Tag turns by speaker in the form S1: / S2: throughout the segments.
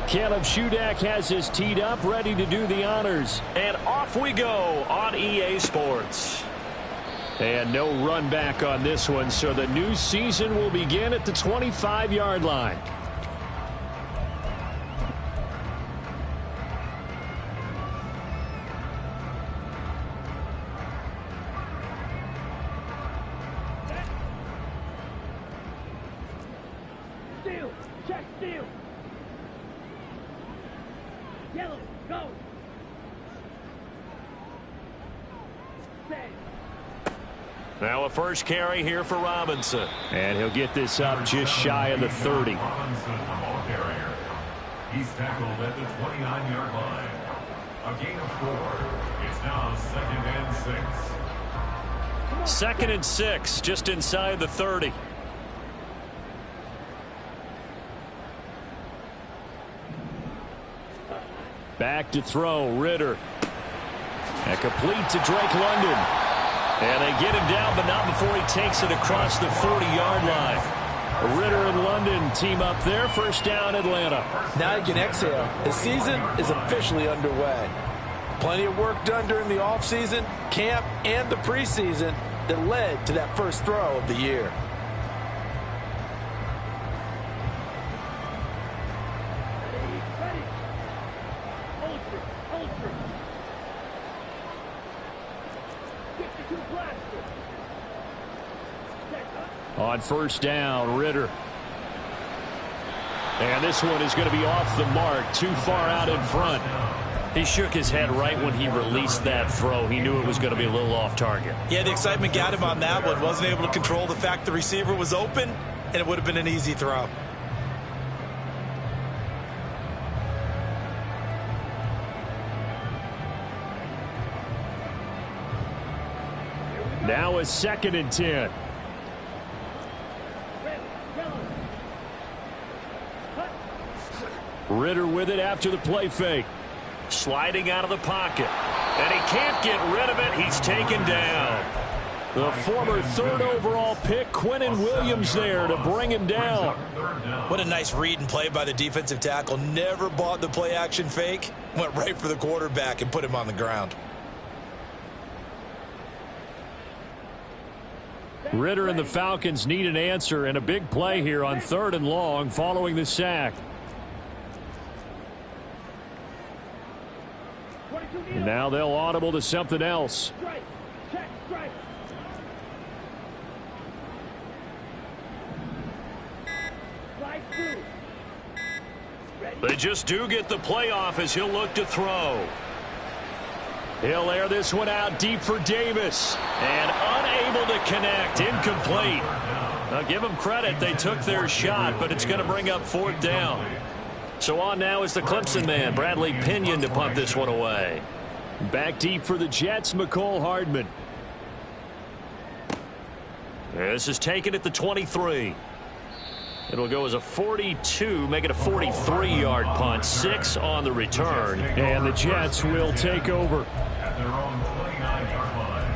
S1: Caleb Shudak has his teed up, ready to do the honors.
S2: And off we go on EA Sports.
S1: And no run back on this one, so the new season will begin at the 25-yard line.
S3: Steal, check, steal. Yellow, go.
S2: Now a first carry here for Robinson.
S1: And he'll get this up just shy of the 30.
S4: Robinson, the ball carrier. He's tackled at the 29-yard line. A gain of 4. It's now 2nd and 6.
S2: 2nd and 6, just inside the 30.
S1: Back to throw, Ritter. And complete to Drake London. And they get him down, but not before he takes it across the 40-yard line. Ritter and London team up there. First down, Atlanta.
S5: Now you can exhale. The season is officially underway. Plenty of work done during the offseason, camp, and the preseason that led to that first throw of the year.
S1: On first down, Ritter. And this one is going to be off the mark, too far out in front.
S2: He shook his head right when he released that throw. He knew it was going to be a little off target.
S6: Yeah, the excitement got him on that one. Wasn't able to control the fact the receiver was open, and it would have been an easy throw.
S1: Now a 2nd and 10. Ritter with it after the play fake.
S2: Sliding out of the pocket. And he can't get rid of it. He's taken down.
S1: The former 3rd overall pick, Quinnen Williams, there to bring him down.
S6: What a nice read and play by the defensive tackle. Never bought the play action fake. Went right for the quarterback and put him on the ground.
S1: Ritter and the Falcons need an answer, and a big play here on 3rd and long following the sack. And now they'll audible to something else.
S2: They just do get the playoff as he'll look to throw.
S1: He'll air this one out deep for Davis.
S2: And unable to connect. Incomplete. Now give them credit. They took their shot, but it's going to bring up 4th down. So on now is the Clemson man, Bradley Pinion, to punt this one away.
S1: Back deep for the Jets, McCole Hardman.
S2: This is taken at the 23. It'll go as a 42, make it a 43-yard punt. 6 on the return.
S1: And the Jets will take over.
S4: At their own 29-yard line.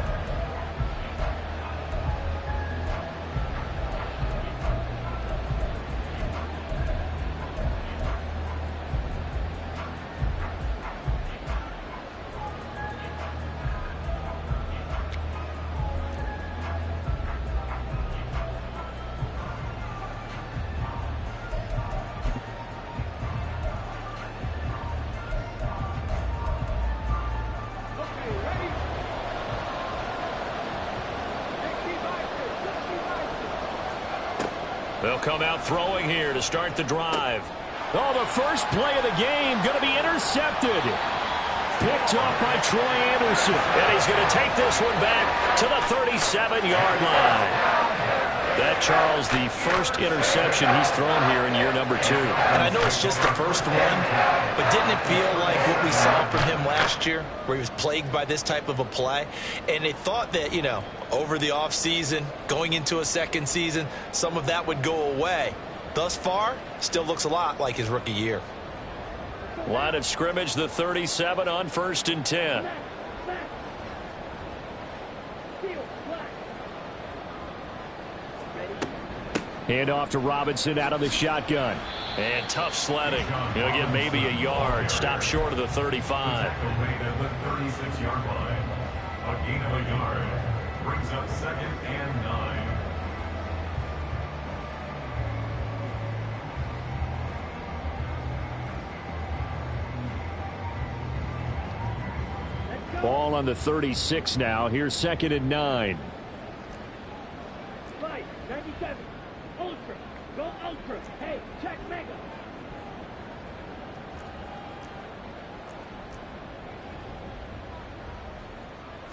S2: They'll come out throwing here to start the drive.
S1: Oh, the first play of the game going to be intercepted. Picked off by Troy Anderson.
S2: And he's going to take this one back to the 37-yard line. That, Charles, the first interception he's thrown here in year number 2.
S6: And I know it's just the first one, but didn't it feel like what we saw from him last year, where he was plagued by this type of a play? And they thought that, you know, over the offseason, going into a second season, some of that would go away. Thus far, still looks a lot like his rookie year.
S2: Line of scrimmage, the 37 on 1st and 10.
S1: Hand off to Robinson out of the shotgun.
S2: And tough sledding. He'll get maybe a yard. Stop short of the 35.
S4: Tackle made at the 36-yard line. A gain of a yard. Brings up 2nd and 9.
S1: Ball on the 36 now. Here's 2nd and 9.
S3: Right, 97. Ultra. Go ultra. Hey, check mega.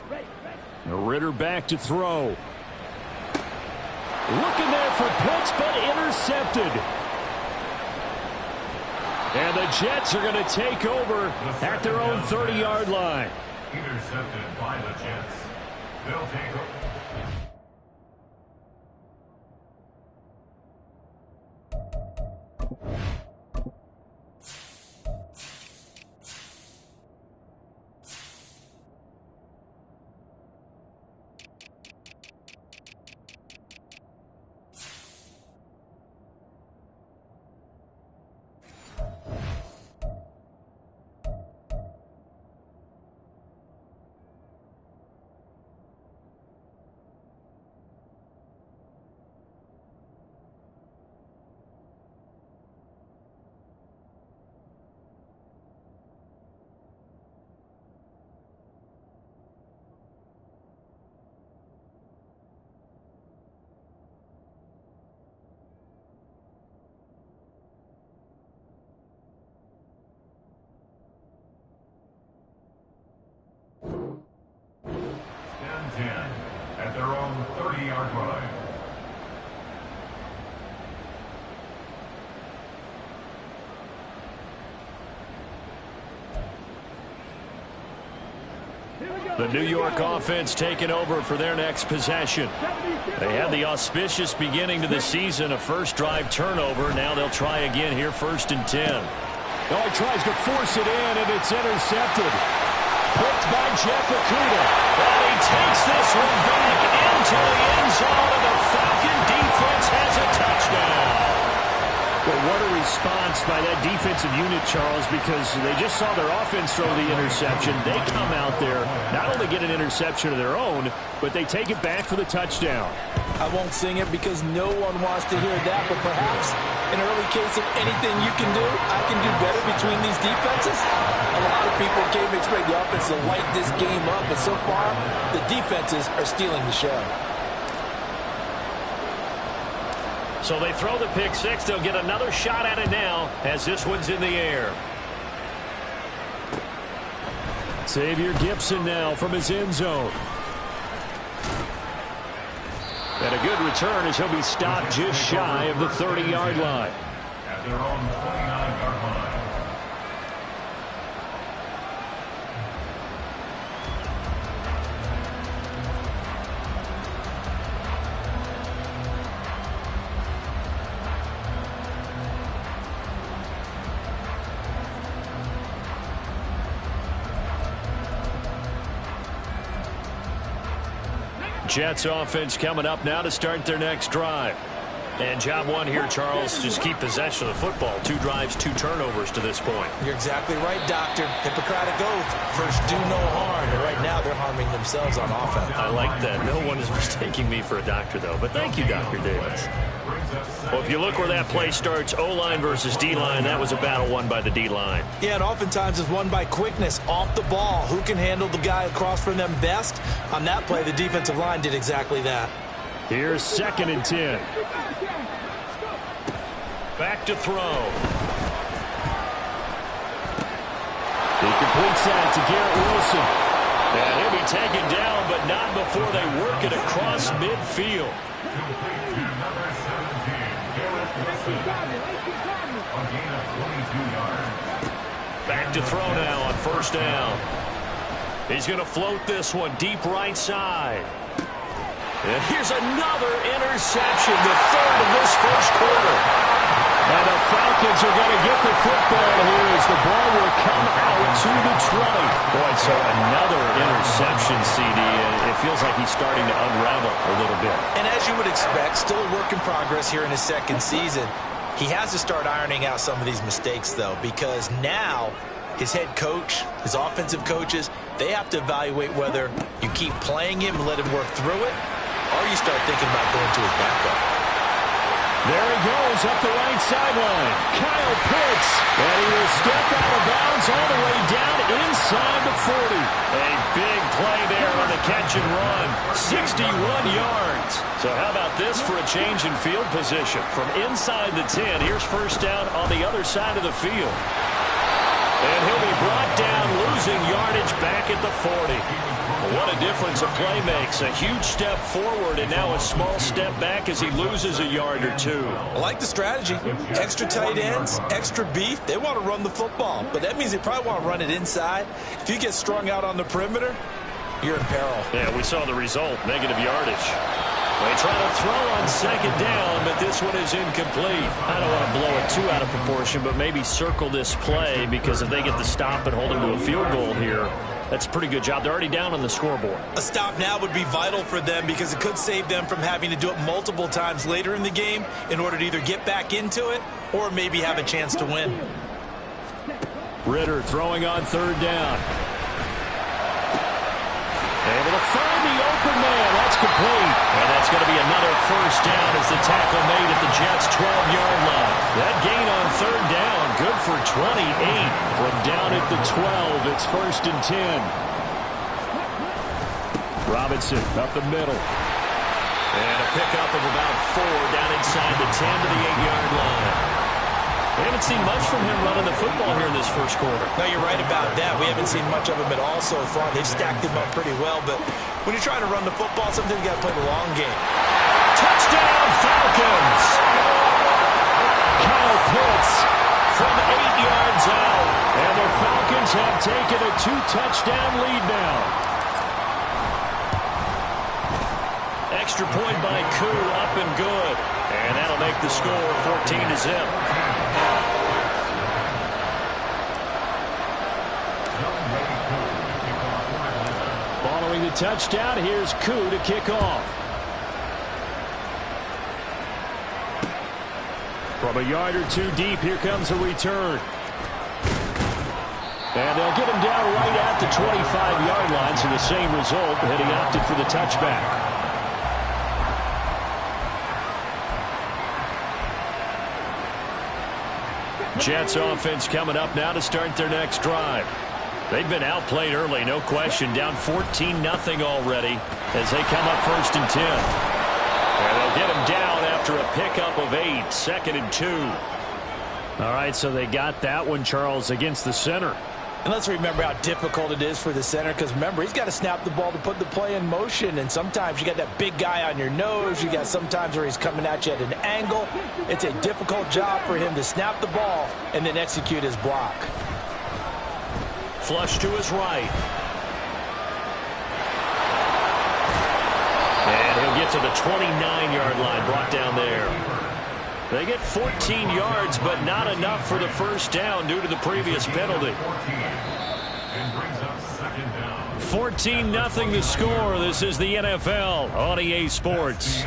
S3: Right.
S1: Ritter back to throw. Looking there for Pitts, but intercepted. And the Jets are going to take over at their own 30-yard line.
S4: Intercepted by the Jets. They'll take over. At their own 30-yard line.
S1: The New York offense taking over for their next possession. They had the auspicious beginning to the season, a first drive turnover. Now they'll try again here, 1st and 10. Oh, he tries to force it in, and it's intercepted. Picked by Jeff Okudah. And he takes this one back into the end zone, and the Falcon defense has a touchdown. Well, what a response by that defensive unit, Charles, because they just saw their offense throw the interception. They come out there, not only get an interception of their own, but they take it back for the touchdown.
S5: I won't sing it because no one wants to hear that, but perhaps an early case of anything you can do, I can do better between these defenses. A lot of people came to expect the offense to light this game up, but so far, the defenses are stealing the show.
S1: So they throw the pick six. They'll get another shot at it now as this one's in the air. Xavier Gipson now from his end zone. And a good return as he'll be stopped just shy of the 30-yard line.
S4: At their own 29-yard line.
S1: Jets offense coming up now to start their next drive. And job one here, Charles, just keep possession of the football. 2 drives, 2 turnovers to this point.
S6: You're exactly right, Doctor. Hippocratic oath. First, do no harm. And right now, they're harming themselves on offense.
S1: I like that. No one is mistaking me for a doctor, though. But thank you, Dr. Davis. Well, if you look where that play starts, O-line versus D-line, that was a battle won by the D-line.
S6: Yeah, and oftentimes it's won by quickness off the ball. Who can handle the guy across from them best? On that play, the defensive line did exactly that.
S1: Here's 2nd and 10. Back to throw. He completes that to Garrett Wilson. And he'll be taken down, but not before they work it across midfield.
S4: Complete to number 17, Garrett Wilson. A gain of 22 yards.
S1: Back to throw now on 1st down. He's going to float this one deep right side. And here's another interception, the 3rd of this 1st quarter. And the Falcons are going to get the football here as the ball will come out to the 20. Boy, so another interception, CD. It feels like he's starting to unravel a little bit.
S6: And as you would expect, still a work in progress here in his second season. He has to start ironing out some of these mistakes, though, because now his head coach, his offensive coaches, they have to evaluate whether you keep playing him and let him work through it, or you start thinking about going to his backup.
S1: There he goes up the right sideline. Kyle Pitts. And he will step out of bounds all the way down inside the 40. A big play there on the catch and run. 61 yards. So how about this for a change in field position? From inside the 10, here's first down on the other side of the field. And he'll be brought down, losing yardage back at the 40. What a difference a play makes. A huge step forward and now a small step back as he loses a yard or two.
S6: I like the strategy. Extra tight ends, extra beef. They want to run the football, but that means they probably want to run it inside. If you get strung out on the perimeter, you're in peril.
S1: Yeah, we saw the result, negative yardage. They try to throw on second down, but this one is incomplete. I don't want to blow it too out of proportion, but maybe circle this play because if they get the stop and hold them to a field goal here, that's a pretty good job. They're already down on the scoreboard.
S6: A stop now would be vital for them because it could save them from having to do it multiple times later in the game in order to either get back into it or maybe have a chance to win.
S1: Ridder throwing on third down. Able to find the open man. That's complete. And that's going to be another first down as the tackle made at the Jets' 12-yard line. That gain on third down, good for 28. From down at the 12, it's first and 10. Robinson up the middle. And a pickup of about 4 down inside the 10 to the 8-yard line. We haven't seen much from him running the football here in this first quarter.
S6: No, you're right about that. We haven't seen much of him at all so far. They've stacked him up pretty well, but when you're trying to run the football, sometimes you got to play the long game.
S1: Touchdown, Falcons! Kyle Pitts from 8 yards out. And the Falcons have taken a 2-touchdown lead now. Extra point by Koo, up and good. And that'll make the score 14-0. Following the touchdown, here's Koo to kick off. From a yard or two deep, here comes a return. And they'll get him down right at the 25-yard line, so the same result, but he opted for the touchback. Jets offense coming up now to start their next drive. They've been outplayed early, no question. Down 14-0 already as they come up first and 10. And they'll get him down after a pickup of 8, second and 2. All right, so they got that one, Charles, against the center.
S5: And let's remember how difficult it is for the center, because remember, he's got to snap the ball to put the play in motion, and sometimes you got that big guy on your nose. You got sometimes where he's coming at you at an angle. It's a difficult job for him to snap the ball and then execute his block.
S1: Flush to his right. And he'll get to the 29-yard line, brought down there. They get 14 yards, but not enough for the first down due to the previous penalty. 14-0 the score. This is the NFL on EA Sports.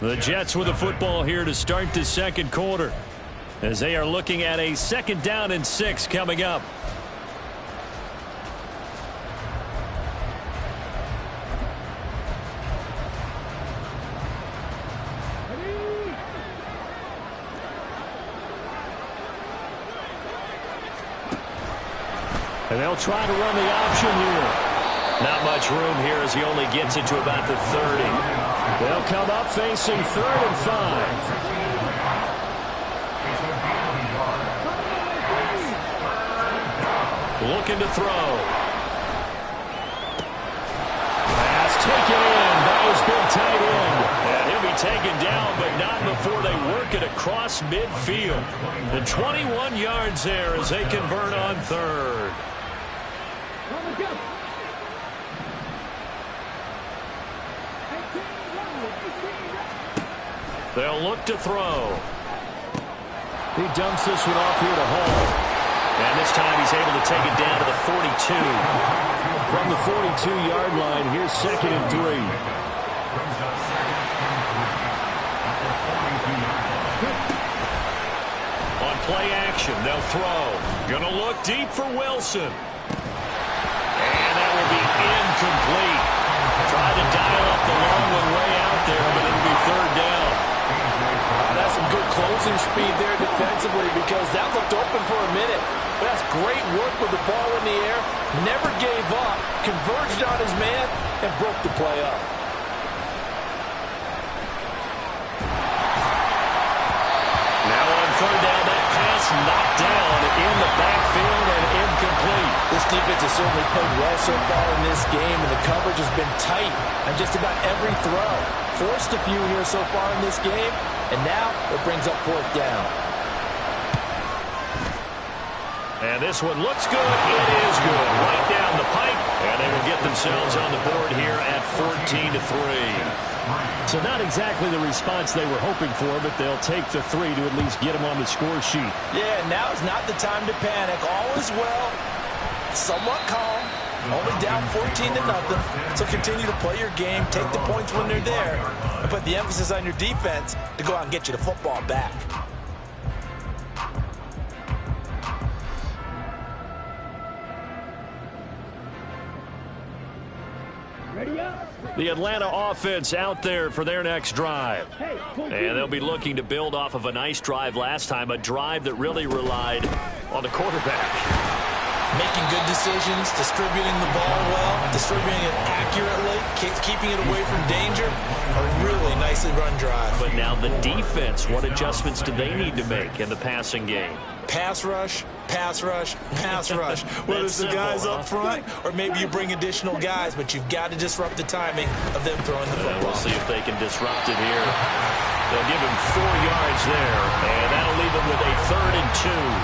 S1: The Jets with the football here to start the second quarter, as they are looking at a 2nd down and 6 coming up. And they'll try to run the option here. Not much room here as he only gets it to about the 30. They'll come up facing 3rd and 5. Looking to throw. Pass taken in by his big tight end. And he'll be taken down, but not before they work it across midfield. The 21 yards there as they convert on 3rd.
S2: They'll look to throw.
S1: He dumps this one off here to Hall.
S2: And this time he's able to take it down to the 42.
S1: From the 42-yard line, here's 2nd and 3.
S2: On play action, they'll throw. Gonna look deep for Wilson. And that will be incomplete. Tried to dial up the long one way out there, but it'll be 3rd down.
S5: That's some good closing speed there defensively because that looked open for a minute. But that's great work with the ball in the air. Never gave up, converged on his man, and broke the play up.
S2: Now on 3rd down, that pass knocked down in the backfield and incomplete.
S5: This defense has certainly played well so far in this game, and the coverage has been tight on just about every throw. Forced a few here so far in this game, and now it brings up 4th down.
S2: And this one looks good. It is good. Right down the pipe, and they will get themselves on the board here at 14-3.
S1: So not exactly the response they were hoping for, but they'll take the 3 to at least get them on the score sheet.
S5: Yeah, now is not the time to panic. All is well. Somewhat calm. Only down 14-0. So continue to play your game, take the points when they're there, and put the emphasis on your defense to go out and get you the football back.
S3: Ready up.
S2: The Atlanta offense out there for their next drive. And they'll be looking to build off of a nice drive last time, a drive that really relied on the quarterback.
S6: Making good decisions, distributing the ball well, distributing it accurately, keeping it away from danger. A really nicely run drive.
S2: But now the defense, what adjustments do they need to make in the passing game?
S6: Pass rush, pass rush, pass rush. Whether it's the guys up front or maybe you bring additional guys, but you've got to disrupt the timing of them throwing the football.
S2: We'll see if they can disrupt it here. They'll give him 4 yards there, and that'll leave him with a 3rd and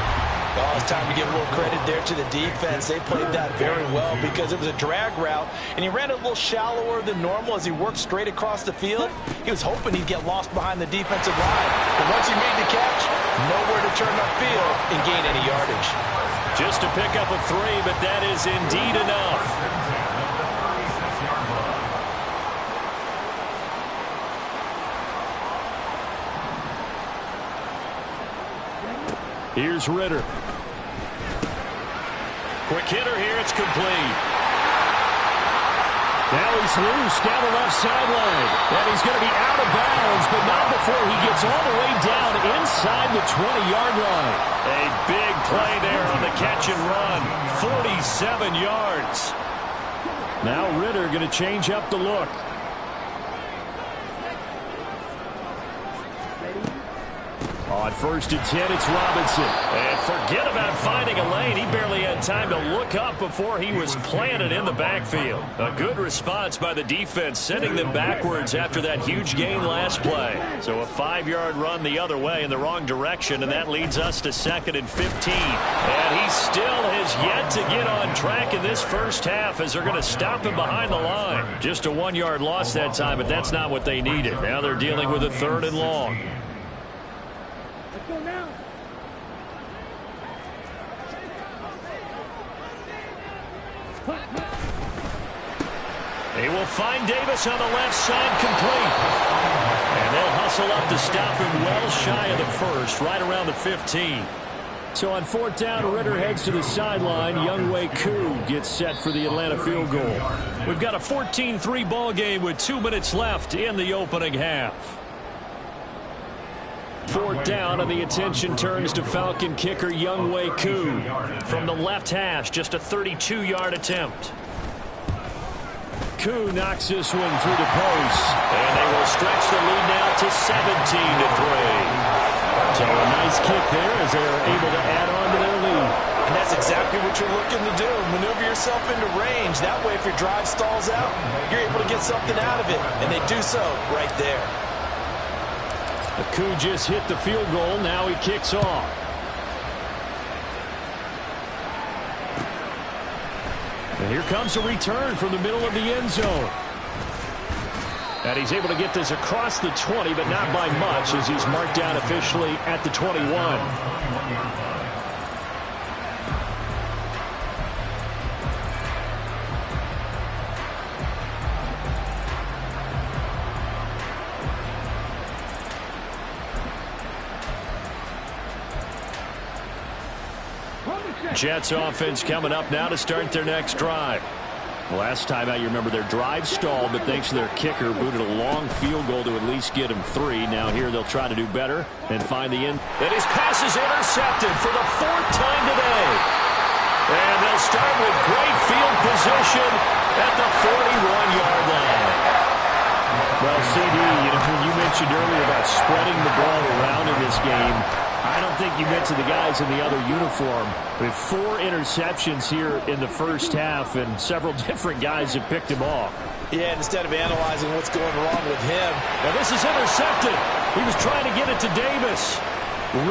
S2: 2.
S5: Oh, it's time to give a little credit there to the defense. They played that very well because it was a drag route, and he ran a little shallower than normal as he worked straight across the field. He was hoping he'd get lost behind the defensive line, but once he made the catch, nowhere to turn upfield and gain any yardage.
S2: Just to pick up a 3, but that is indeed enough.
S1: Here's Ritter.
S2: Quick hitter here, it's complete.
S1: Now he's loose down the left sideline. And he's going to be out of bounds, but not before he gets all the way down inside the 20-yard line.
S2: A big play there on the catch and run. 47 yards.
S1: Now Ritter going to change up the look. On 1st and 10, it's Robinson.
S2: And forget about finding a lane. He barely had time to look up before he was planted in the backfield. A good response by the defense, sending them backwards after that huge gain last play. So a 5-yard run the other way in the wrong direction, and that leads us to 2nd and 15. And he still has yet to get on track in this first half as they're going to stop him behind the line. Just a 1-yard loss that time, but that's not what they needed. Now they're dealing with a 3rd and long.
S3: Let's go now.
S2: They will find Davis on the left side, complete. And they'll hustle up to stop him well shy of the 1st, right around the 15.
S1: So on 4th down, Ritter heads to the sideline. Younghoe Koo gets set for the Atlanta field goal.
S2: We've got a 14-3 ball game with 2 minutes left in the opening half.
S1: 4th down, and the attention turns to Falcon kicker Younghoe Koo.
S2: From the left hash, just a 32-yard attempt.
S1: Koo knocks this one through the post.
S2: And they will stretch the lead now to 17-3.
S1: So a nice kick there as they are able to add on to their lead.
S5: And that's exactly what you're looking to do. Maneuver yourself into range. That way, if your drive stalls out, you're able to get something out of it. And they do so right there.
S1: Koo just hit the field goal. Now he kicks off. And here comes a return from the middle of the end zone. And he's able to get this across the 20, but not by much, as he's marked down officially at the 21. Jets offense coming up now to start their next drive. Last time out, you remember their drive stalled, but thanks to their kicker, booted a long field goal to at least get him 3. Now here they'll try to do better and find the end.
S2: And his pass is intercepted for the 4th time today. And they'll start with great field position at the 41-yard line.
S1: Well, CD, when you mentioned earlier about spreading the ball around in this game, I don't think you mentioned the guys in the other uniform. We have 4 interceptions here in the first half, and several different guys have picked him off.
S5: Yeah, instead of analyzing what's going wrong with him.
S1: Now this is intercepted. He was trying to get it to Davis.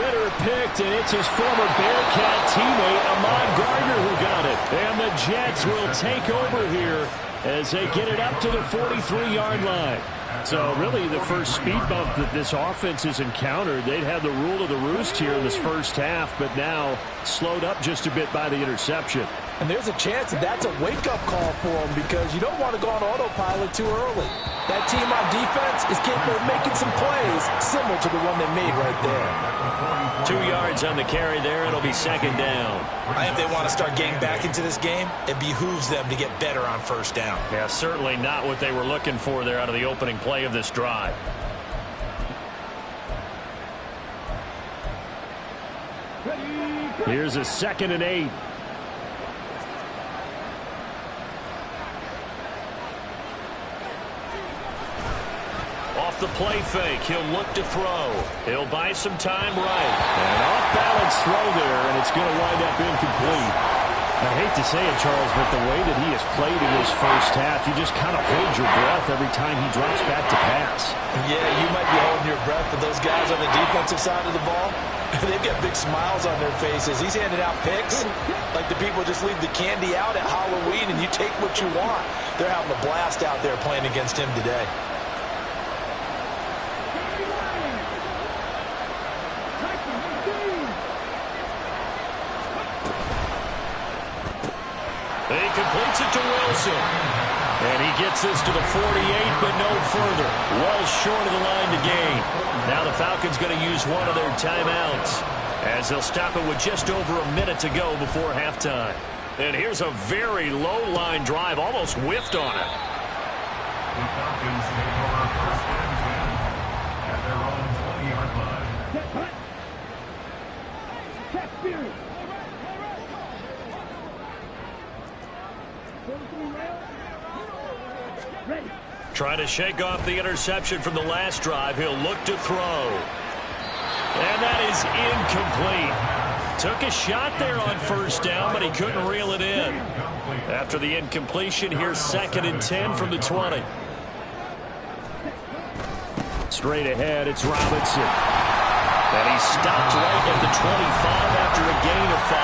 S1: Ridder picked, and it's his former Bearcat teammate, Ahmad Gardner, who got it. And the Jets will take over here as they get it up to the 43-yard line. So really the first speed bump that this offense has encountered, they'd had the rule of the roost here in this first half, but now slowed up just a bit by the interception.
S5: And there's a chance that that's a wake-up call for them, because you don't want to go on autopilot too early. That team on defense is capable of making some plays similar to the one they made right there.
S2: 2 yards on the carry there. It'll be second down.
S6: I think they want to start getting back into this game. It behooves them to get better on first down.
S2: Yeah, certainly not what they were looking for there out of the opening play of this drive.
S1: Here's a 2nd and 8.
S2: Off the play fake, he'll look to throw. He'll buy some time right.
S1: An off-balance throw there, and it's going to wind up incomplete. I hate to say it, Charles, but the way that he has played in this first half, you just kind of hold your breath every time he drops back to pass.
S5: Yeah, you might be holding your breath, but those guys on the defensive side of the ball, they've got big smiles on their faces. He's handing out picks like the people just leave the candy out at Halloween and you take what you want. They're having a blast out there playing against him today.
S2: He completes it to Wilson.
S1: And he gets this to the 48, but no further.
S2: Well short of the line to gain. Now the Falcons going to use one of their timeouts, as they'll stop it with just over a minute to go before halftime. And here's a very low line drive, almost whiffed on it.
S4: The Falcons take over first and 10 at their own 20-yard line.
S3: Set hut. Check spirit. Ready.
S2: Trying to shake off the interception from the last drive. He'll look to throw. And that is incomplete. Took a shot there on first down, but he couldn't reel it in. After the incompletion, here's 2nd and 10 from the 20.
S1: Straight ahead, it's Robinson.
S2: And he stopped right at the 25 after a gain of 5.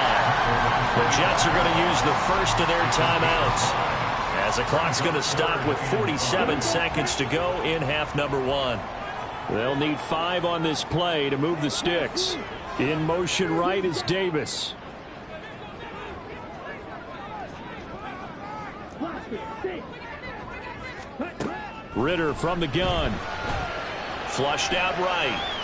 S2: The Jets are going to use the first of their timeouts, as the clock's going to stop with 47 seconds to go in half number 1.
S1: They'll need 5 on this play to move the sticks. In motion right is Davis. Ridder from the gun.
S2: Flushed out right.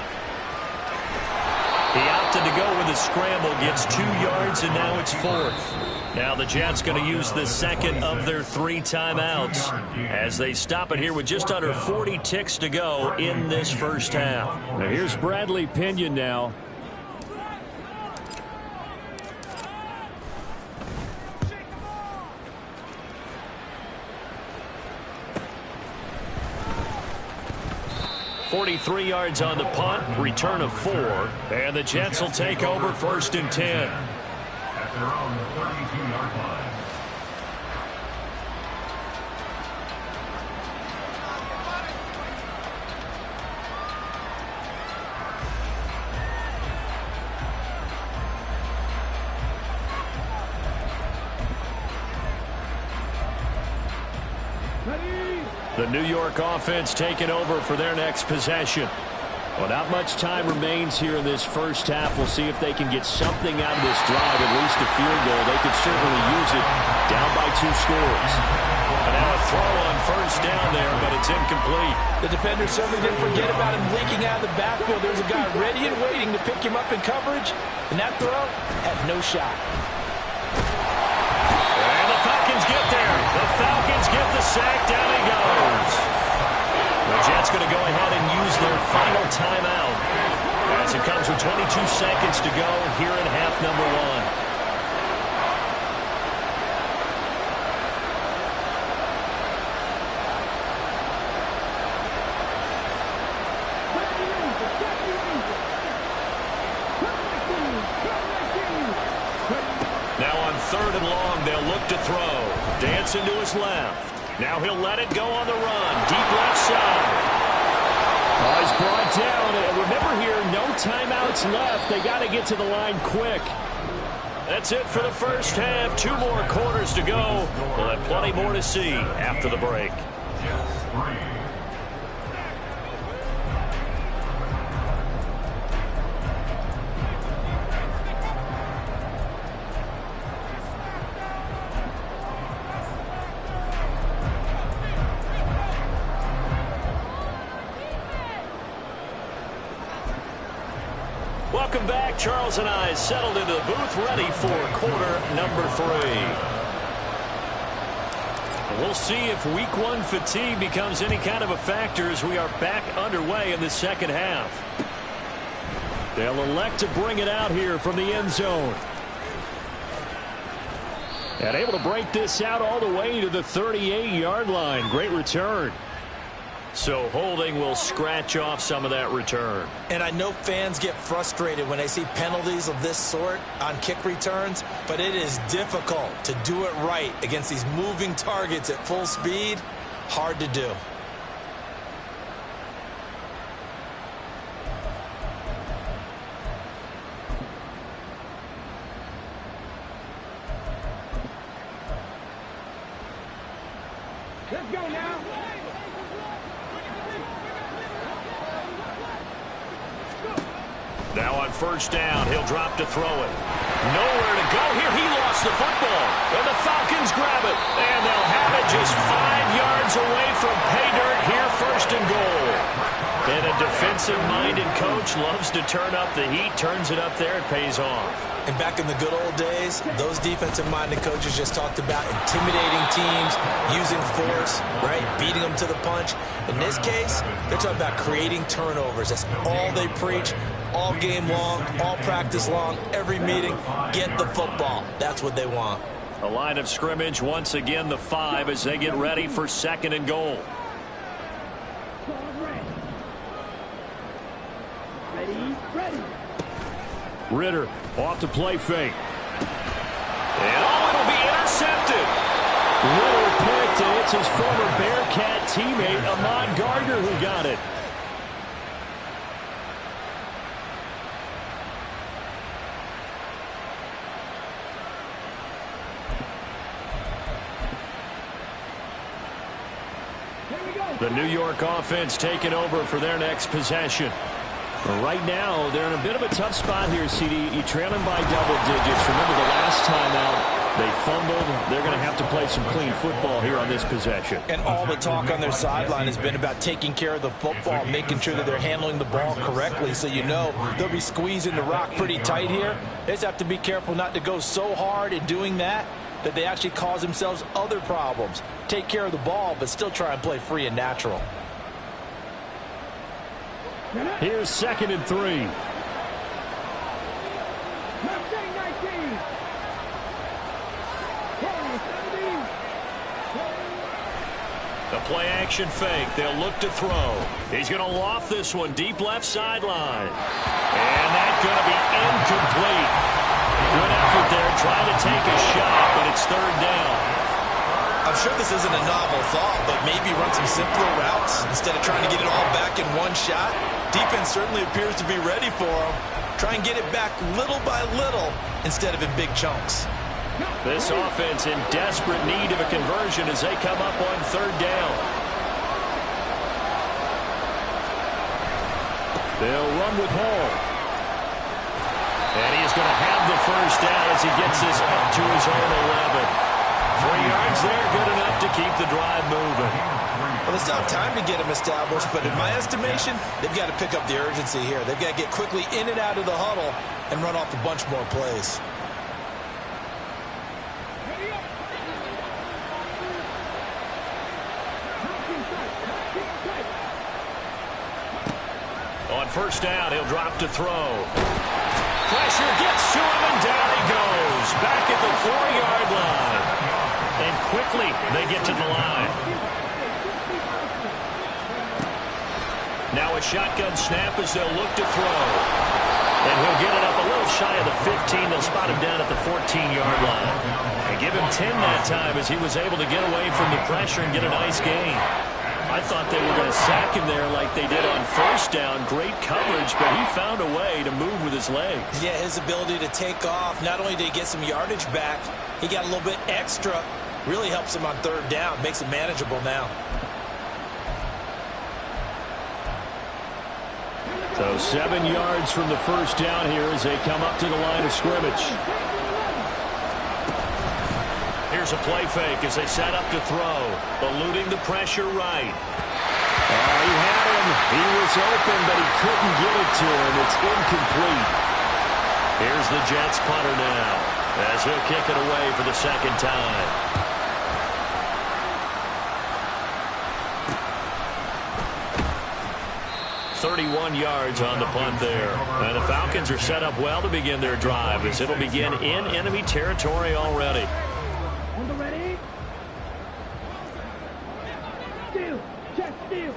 S2: He opted to go with a scramble, gets 2 yards, and now it's 4th. Now the Jets going to use the second of their 3 timeouts as they stop it here with just under 40 ticks to go in this first half.
S1: Now here's Bradley Pinion now.
S2: .43 yards on the punt, return of 4, and the Jets will take over 1st and 10.
S4: At their own 32-yard line.
S3: Ready.
S1: The New York offense taking over for their next possession. Well, not much time remains here in this first half. We'll see if they can get something out of this drive, at least a field goal. They could certainly use it down by 2 scores.
S2: And now a throw on first down there, but it's incomplete.
S5: The defender certainly didn't forget about him leaking out of the backfield. There's a guy ready and waiting to pick him up in coverage, and that throw had no shot.
S2: And the Falcons get there. The Falcons get the sack. Down he goes. The Jets going to go ahead and use their final timeout as it comes with 22 seconds to go here in half number 1. Now on 3rd and long, they'll look to throw. Dancing to his left. Now he'll let it go on the run. Deep left side.
S1: Oh, he's brought down. And remember here, no timeouts left. They got to get to the line quick.
S2: That's it for the first half. 2 more quarters to go. We'll have plenty more to see after the break.
S4: Jets 3.
S2: Welcome back. Charles and I settled into the booth, ready for quarter number 3. We'll see if week 1 fatigue becomes any kind of a factor as we are back underway in the second half. They'll elect to bring it out here from the end zone. And able to break this out all the way to the 38-yard line. Great return. So holding will scratch off some of that return.
S6: And I know fans get frustrated when they see penalties of this sort on kick returns, but it is difficult to do it right against these moving targets at full speed. Hard to do.
S3: Let's go now.
S2: Now on first down, he'll drop to throw it. Nowhere to go here. He lost the football. And the Falcons grab it. And they'll have it just 5 yards away from pay dirt here, 1st and goal. And a defensive-minded coach loves to turn up the heat, turns it up there, it pays off.
S6: And back in the good old days, those defensive-minded coaches just talked about intimidating teams, using force, right, beating them to the punch. In this case, they're talking about creating turnovers. That's all they preach, all game long, all practice long, every meeting. Get the football. That's what they want.
S2: A line of scrimmage, once again, the 5 as they get ready for 2nd and goal.
S3: Ready.
S1: Ridder off to play fake.
S2: And it'll be intercepted.
S1: Ridder picked, and it's his former Bearcat teammate, Ahmad Gardner, who got it. The New York offense taking over for their next possession. Right now, they're in a bit of a tough spot here, CD. You're trailing by double digits. Remember the last time out, they fumbled. They're going to have to play some clean football here on this possession.
S5: And all the talk on their sideline has been about taking care of the football, making sure that they're handling the ball correctly. So you know they'll be squeezing the rock pretty tight here. They just have to be careful not to go so hard in doing that they actually cause themselves other problems. Take care of the ball, but still try and play free and natural.
S1: Here's 2nd and 3.
S2: The play action fake. They'll look to throw. He's going to loft this one deep left sideline. And that's going to be incomplete. Good effort there trying to take a shot, but it's 3rd down.
S6: I'm sure this isn't a novel thought, but maybe run some simpler routes instead of trying to get it all back in one shot. Defense certainly appears to be ready for him. Try and get it back little by little instead of in big chunks.
S2: This offense in desperate need of a conversion as they come up on 3rd down.
S1: They'll run with Hall. And he is going to have the first down as he gets this up to his own 11. 3 yards there, good enough to keep the drive moving.
S6: Well, they still have time to get him established, but in my estimation, they've got to pick up the urgency here. They've got to get quickly in and out of the huddle and run off a bunch more plays.
S1: On first down, he'll drop to throw. Pressure gets to him, and down he goes. Back at the 4-yard line. And quickly, they get to the line. Now a shotgun snap as they'll look to throw. And he'll get it up a little shy of the 15. They'll spot him down at the 14-yard line. And give him 10 that time as he was able to get away from the pressure and get a nice gain. I thought they were going to sack him there like they did on first down. Great coverage, but he found a way to move with his legs.
S6: Yeah, his ability to take off. Not only did he get some yardage back, he got a little bit extra. Really helps him on third down. Makes it manageable now.
S1: So 7 yards from the first down here as they come up to the line of scrimmage. Here's a play fake as they set up to throw. Eluding the pressure right. He had him. He was open, but he couldn't get it to him. It's incomplete. Here's the Jets punter now as he'll kick it away for the second time. 31 yards on the punt there. And the Falcons are set up well to begin their drive as it'll begin in enemy territory already.
S3: On the ready. Steal. Check steal.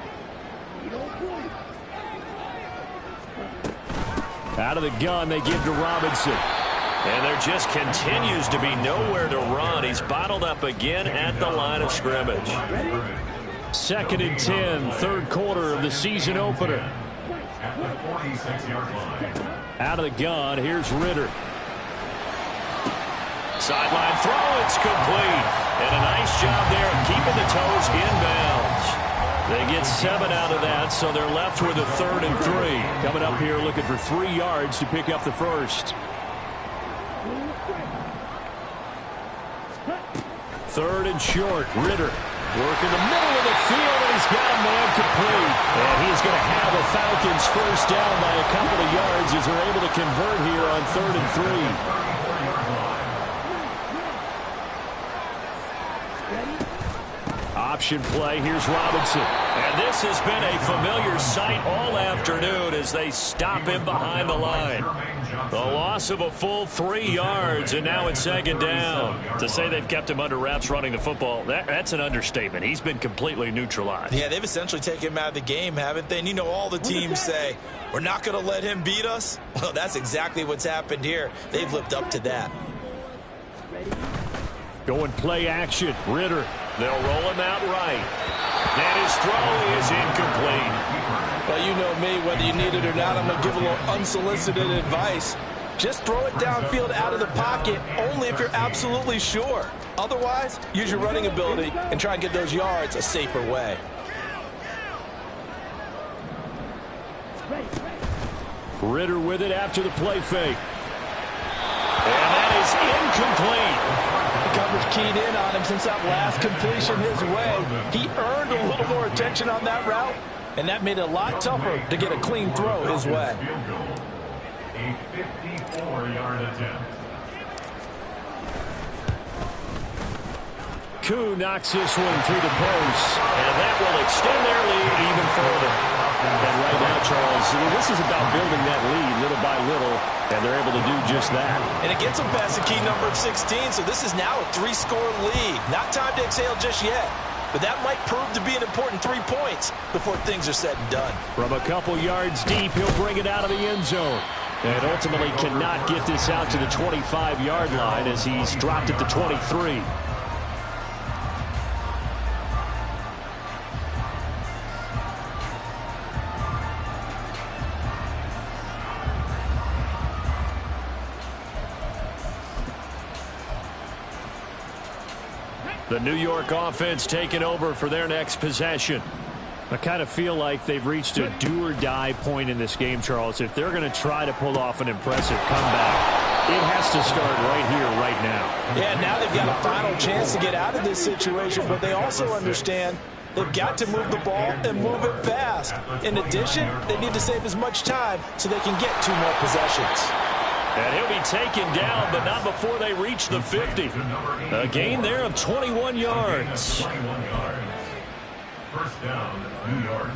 S1: Out of the gun, they give to Robinson. And there just continues to be nowhere to run. He's bottled up again at the line of scrimmage. 2nd and 10, third quarter of the season opener.
S4: At the 46-yard line.
S1: Out of the gun, here's Ritter. Sideline throw, it's complete. And a nice job there of keeping the toes inbounds. They get 7 out of that, so they're left with a 3rd and 3. Coming up here looking for 3 yards to pick up the first. 3rd and short, Ritter. Working the middle of the field, and he's got a man complete. And he's going to have the Falcons first down by a couple of yards as they're able to convert here on 3rd and 3. Option play, here's Robinson. And this has been a familiar sight all afternoon as they stop him behind the line. The loss of a full 3 yards, and now it's 2nd down. To say they've kept him under wraps running the football, that's an understatement. He's been completely neutralized.
S6: Yeah, they've essentially taken him out of the game, haven't they? And you know all the teams say, we're not going to let him beat us. Well, that's exactly what's happened here. They've lived up to that.
S1: Going play action, Ritter. They'll roll him out right. And his throw is incomplete.
S5: Well, you know me, whether you need it or not, I'm going to give a little unsolicited advice. Just throw it downfield out of the pocket only if you're absolutely sure. Otherwise, use your running ability and try and get those yards a safer way.
S1: Ritter with it after the play fake. And that is incomplete.
S5: The coverage keyed in on him since that last completion his way. He earned a little more attention on that route, and that made it a lot tougher to get a clean throw his way.
S4: A 54-yard attempt.
S1: Koo knocks this one through the post, and that will extend their lead even further. And right now, Charles, this is about building that lead little by little, and they're able to do just that.
S6: And it gets them past the key number of 16, so this is now a 3-score lead. Not time to exhale just yet, but that might prove to be an important 3 points before things are said and done.
S1: From a couple yards deep, he'll bring it out of the end zone. And ultimately cannot get this out to the 25-yard line as he's dropped at the 23. The New York offense taking over for their next possession. I kind of feel like they've reached a do-or-die point in this game, Charles. If they're going to try to pull off an impressive comeback, it has to start right here, right now.
S5: Yeah, now they've got a final chance to get out of this situation, but they also understand they've got to move the ball and move it fast. In addition, they need to save as much time so they can get 2 more possessions.
S2: And he'll be taken down, but not before they reach the 50. A gain there of 21 yards.
S4: 21 yards. First down, New York.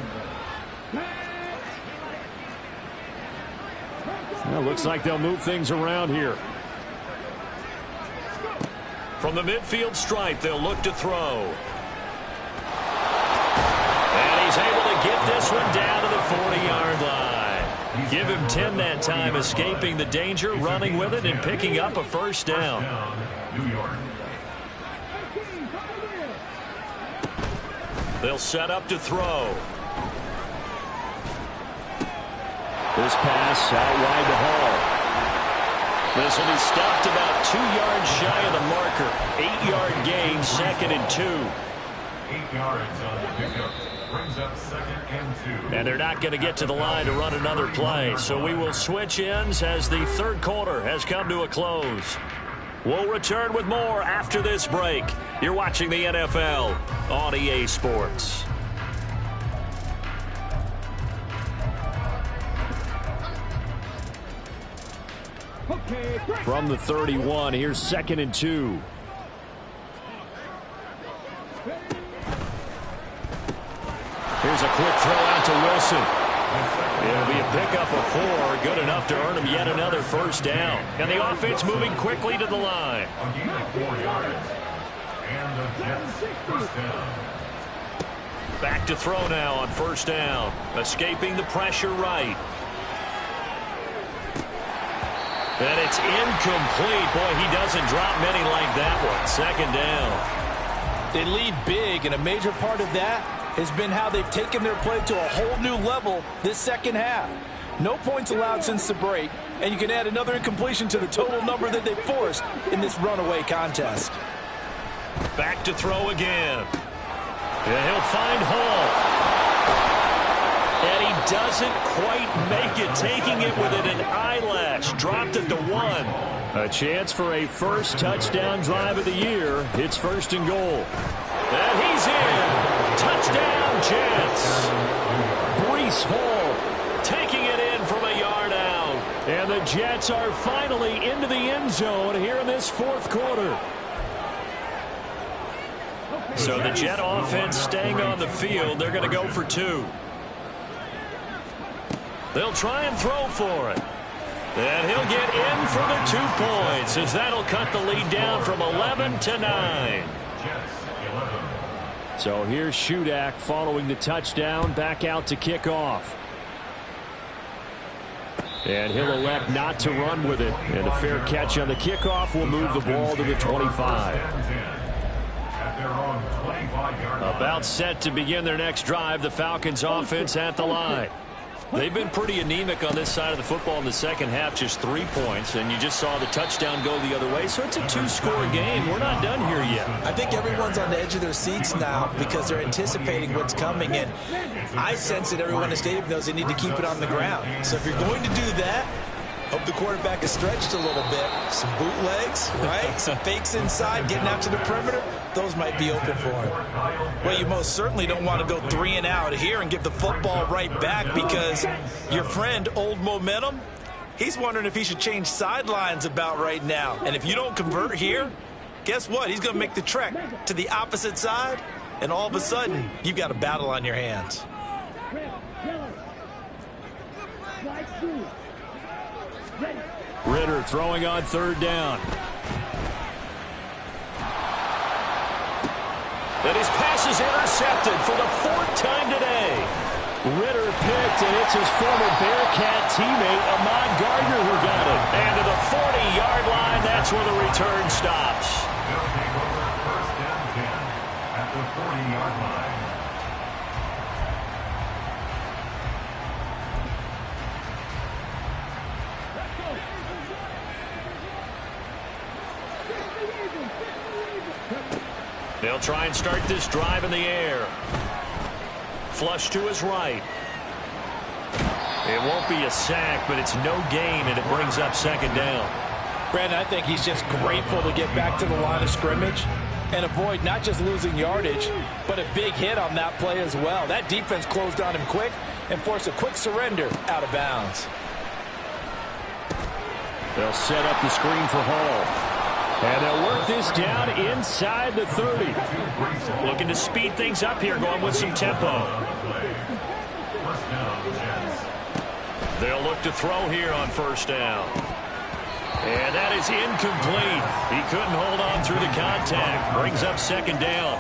S1: Well, looks like they'll move things around here.
S2: From the midfield stripe, they'll look to throw. And he's able to get this one down to the 40-yard line. Give him 10 that time, escaping the danger, running with it, and picking up a first down.
S4: New York.
S2: They'll set up to throw.
S1: This pass out wide to Hall.
S2: This will be stopped about 2 yards shy of the marker. 8-yard gain, 2nd and 2.
S4: 8 yards on the pickup. Brings up 2nd and 2.
S2: And they're not going to get to the line to run another play. So we will switch ends as the 3rd quarter has come to a close. We'll return with more after this break. You're watching the NFL on EA Sports.
S1: From the 31, here's 2nd and 2. Here's a quick throw out to Wilson. It'll be a pickup of 4, good enough to earn him yet another first down.
S2: And the offense moving quickly to the line.
S4: A gain of 4 yards. And the Jets first down.
S2: Back to throw now on first down. Escaping the pressure right. And it's incomplete. Boy, he doesn't drop many like that one. 2nd down.
S5: They lead big, and a major part of that has been how they've taken their play to a whole new level this second half. No points allowed since the break, and you can add another incompletion to the total number that they forced in this runaway contest.
S2: Back to throw again. And he'll find Hall. And he doesn't quite make it, taking it within an eyelash. Dropped it to 1.
S1: A chance for a first touchdown drive of the year. It's 1st and goal.
S2: And he's in. Touchdown, Jets.
S1: Breece Hall
S2: taking it in from a yard out.
S1: And the Jets are finally into the end zone here in this 4th quarter.
S2: So the Jet offense staying on the field. They're going to go for 2. They'll try and throw for it. And he'll get in for the 2 points, as that'll cut the lead down from 11 to 9.
S4: Jets 11.
S1: So here's Shudak following the touchdown, back out to kick off. And he'll elect not to run with it. And a fair catch on the kickoff will move the ball to the 25.
S4: At their own 25-yard line.
S2: About set to begin their next drive, the Falcons offense at the line. They've been pretty anemic on this side of the football in the second half, just 3 points, and you just saw the touchdown go the other way. So it's a 2-score game. We're not done here yet.
S5: I think everyone's on the edge of their seats now because they're anticipating what's coming, and I sense that everyone in the stadium knows they need to keep it on the ground. So if you're going to do that, hope the quarterback is stretched a little bit. Some bootlegs, right? Some fakes inside, getting out to the perimeter. Those might be open for him. Well, you most certainly don't want to go 3 and out here and give the football right back, because your friend, Old Momentum, he's wondering if he should change sidelines about right now. And if you don't convert here, guess what? He's going to make the trek to the opposite side, and all of a sudden, you've got a battle on your hands.
S1: Ridder throwing on 3rd down.
S2: And his pass is intercepted for the 4th time today.
S1: Ridder picked, and it's his former Bearcat teammate, Ahmad Gardner, who got it.
S2: And to the 40-yard line, that's where the return stops.
S4: They'll take over 1st and 10 at the 40-yard line.
S2: They'll try and start this drive in the air. flush to his right. It won't be a sack, but it's no gain, and it brings up second down.
S5: Brandon, I think he's just grateful to get back to the line of scrimmage and avoid not just losing yardage, but a big hit on that play as well. That defense closed on him quick and forced a quick surrender out of bounds.
S1: They'll set up the screen for Hall. And they'll work this down inside the 30.
S2: Looking to speed things up here, going with some tempo. They'll look to throw here on first down. And that is incomplete. He couldn't hold on through the contact. Brings up second down.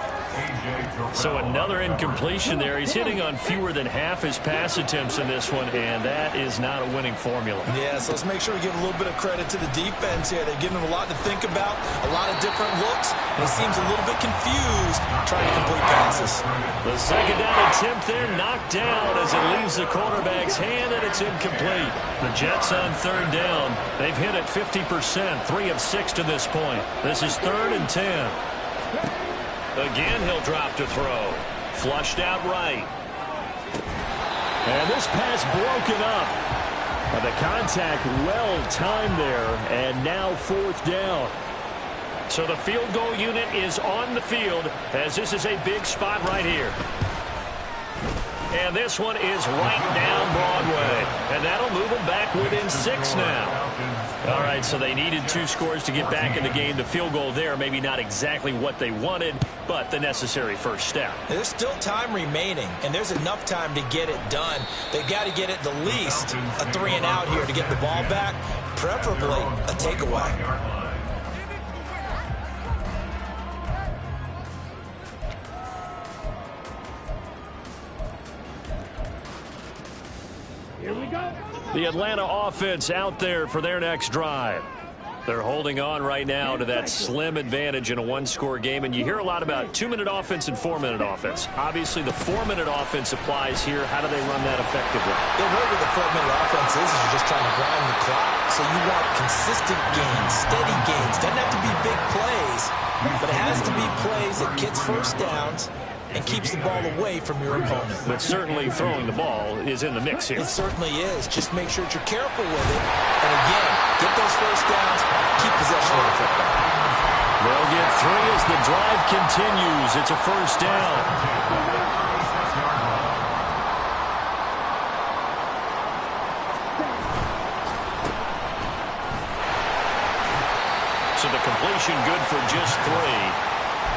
S2: So another incompletion there. He's hitting on fewer than half his pass attempts in this one, and that is not a winning formula.
S6: Yeah, so let's make sure we give a little bit of credit to the defense here. They've given him a lot to think about, a lot of different looks, and he seems a little bit confused trying to complete passes.
S2: The second down attempt there knocked down as it leaves the quarterback's hand, and it's incomplete. The Jets on third down. They've hit it 50%, 3 of 6 to this point. This is 3rd and 10. Again, he'll drop to throw. Flushed out right.
S1: And this pass broken up. The contact well timed there, and now 4th down.
S2: So the field goal unit is on the field as this is a big spot right here. And this one is right down Broadway. And that'll move them back within 6 now. All right, so they needed 2 scores to get back in the game. The field goal there, maybe not exactly what they wanted, but the necessary first step.
S6: There's still time remaining, and there's enough time to get it done. They've got to get at the least a 3 and out here to get the ball back, preferably a takeaway.
S3: Here we go.
S2: The Atlanta offense out there for their next drive. They're holding on right now to that slim advantage in a 1-score game, and you hear a lot about 2-minute offense and 4-minute offense. Obviously, the 4-minute offense applies here. How do they run that effectively?
S6: The way with the 4-minute offense is you're just trying to grind the clock, so you want consistent gains, steady gains. Doesn't have to be big plays, but it has to be plays that gets first downs and keeps the ball away from your opponent.
S2: But certainly throwing the ball is in the mix here.
S6: It certainly is. Just make sure that you're careful with it. And again, get those first downs, keep possession of the football.
S2: They'll get 3 as the drive continues. It's a first down. So the completion good for just 3.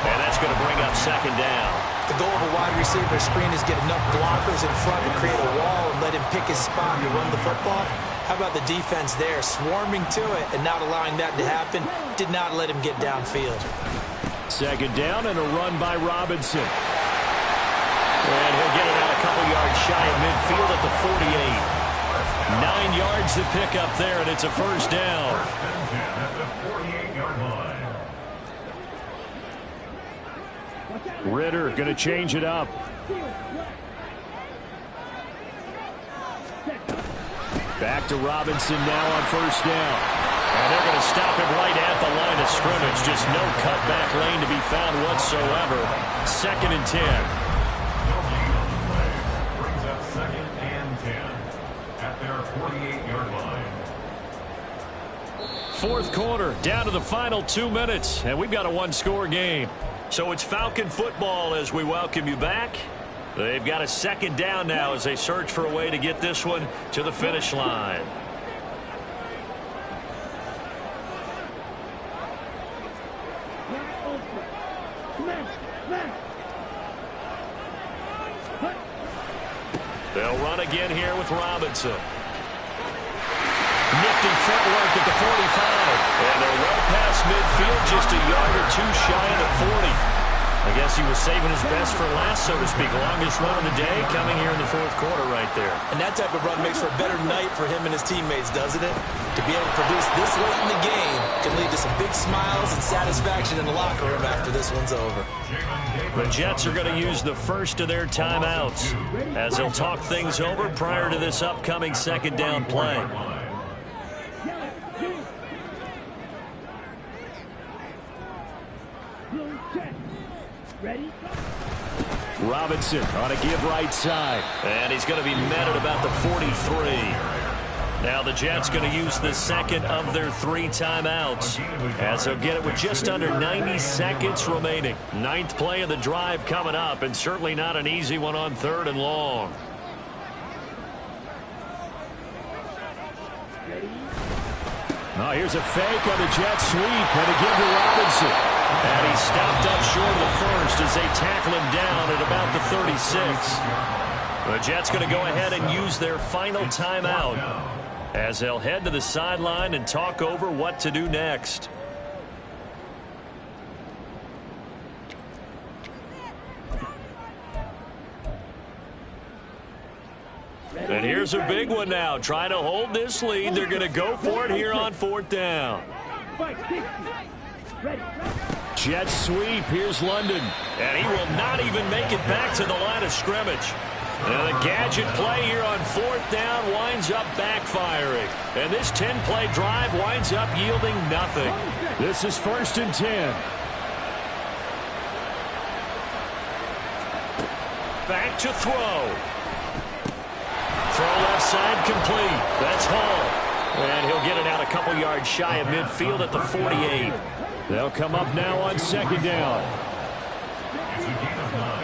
S2: And that's going to bring up second down.
S6: The goal of a wide receiver screen is get enough blockers in front to create a wall and let him pick his spot to run the football. How about the defense there, swarming to it and not allowing that to happen? Did not let him get downfield.
S1: Second down and a run by Robinson.
S2: And he'll get it out a couple yards shy of midfield at the 48. 9 yards to pick up there, and it's a first down.
S4: At the 48-yard line.
S1: Ritter going to change it up. Back to Robinson now on first down.
S2: And they're going to stop him right at the line of scrimmage. Just no cutback lane to be found whatsoever. 2nd and 10.
S4: Brings up 2nd and 10 at their 48-yard line.
S2: 4th quarter, down to the final 2 minutes, and we've got a 1-score game. So it's Falcon football as we welcome you back. They've got a second down now as they search for a way to get this one to the finish line. They'll run again here with Robinson. Nifty footwork at the 45. And they're well past midfield, just a yard or 2 shy of the 40. I guess he was saving his best for last, so to speak. Longest run of the day coming here in the 4th quarter right there.
S6: And that type of run makes for a better night for him and his teammates, doesn't it? To be able to produce this late in the game can lead to some big smiles and satisfaction in the locker room after this one's over.
S2: The Jets are going to use the first of their timeouts as they'll talk things over prior to this upcoming second down play.
S1: Robinson on a give right side.
S2: And he's going to be met at about the 43. Now the Jets going to use the second of their 3 timeouts, as they'll get it with just under 90 seconds remaining. 9th play of the drive coming up, and certainly not an easy one on 3rd and long.
S1: Oh, here's a fake on the jet sweep, and a give to Robinson.
S2: And he stopped up short of the first as they tackle him down at about the 36. The Jets going to go ahead and use their final timeout, as they'll head to the sideline and talk over what to do next. And here's a big one now. Trying to hold this lead. They're going to go for it here on 4th down.
S1: Jet sweep. Here's London.
S2: And he will not even make it back to the line of scrimmage. And the gadget play here on 4th down winds up backfiring. And this 10-play drive winds up yielding nothing.
S1: This is 1st and 10.
S2: Back to throw. Throw left side complete. That's Hall. And he'll get it out a couple yards shy of midfield at the 48.
S1: They'll come up now on 2nd down.
S4: It's a gain of 9.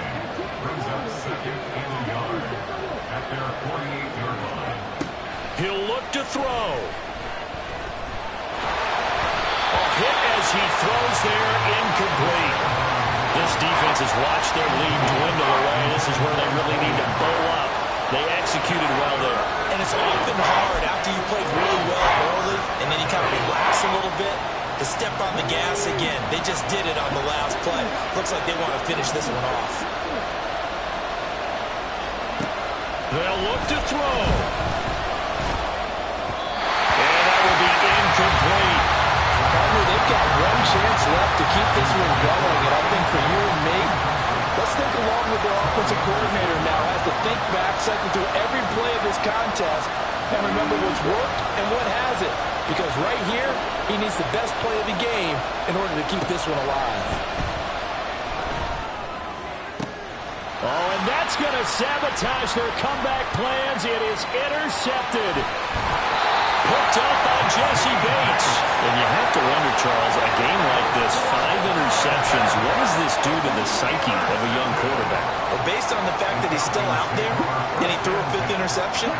S4: Brings up 2nd and a yard at their 48-yard line.
S2: He'll look to throw. A hit as he throws there, incomplete. This defense has watched their lead dwindle away. This is where they really need to bow up. They executed well there.
S6: And it's often hard after you played really well early and then you kind of relax a little bit to step on the gas again. They just did it on the last play. Looks like they want to finish this one off.
S2: They'll look to throw. And that will be incomplete.
S5: Partner, they've got one chance left to keep this one going, and I think for you and me, let's think along with their offensive coordinator now as to think back, cycle through every play of this contest, and remember what's worked and what hasn't. Because right here, he needs the best play of the game in order to keep this one alive.
S1: Oh, and that's going to sabotage their comeback plans. It is intercepted.
S2: Picked up by Jesse Bates. And you have to wonder, Charles, a game like this, 5 interceptions, what does this do to the psyche of a young quarterback?
S6: Well, based on the fact that he's still out there and he threw a 5th interception,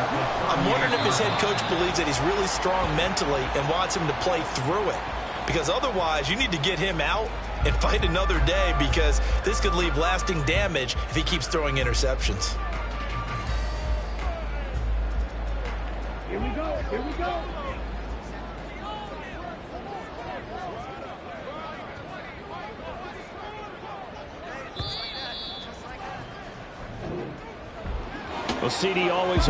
S6: I'm wondering if his head coach believes that he's really strong mentally and wants him to play through it. Because otherwise, you need to get him out and fight another day, because this could leave lasting damage if he keeps throwing interceptions.
S3: Here we go. Here we go.
S1: Well, CD always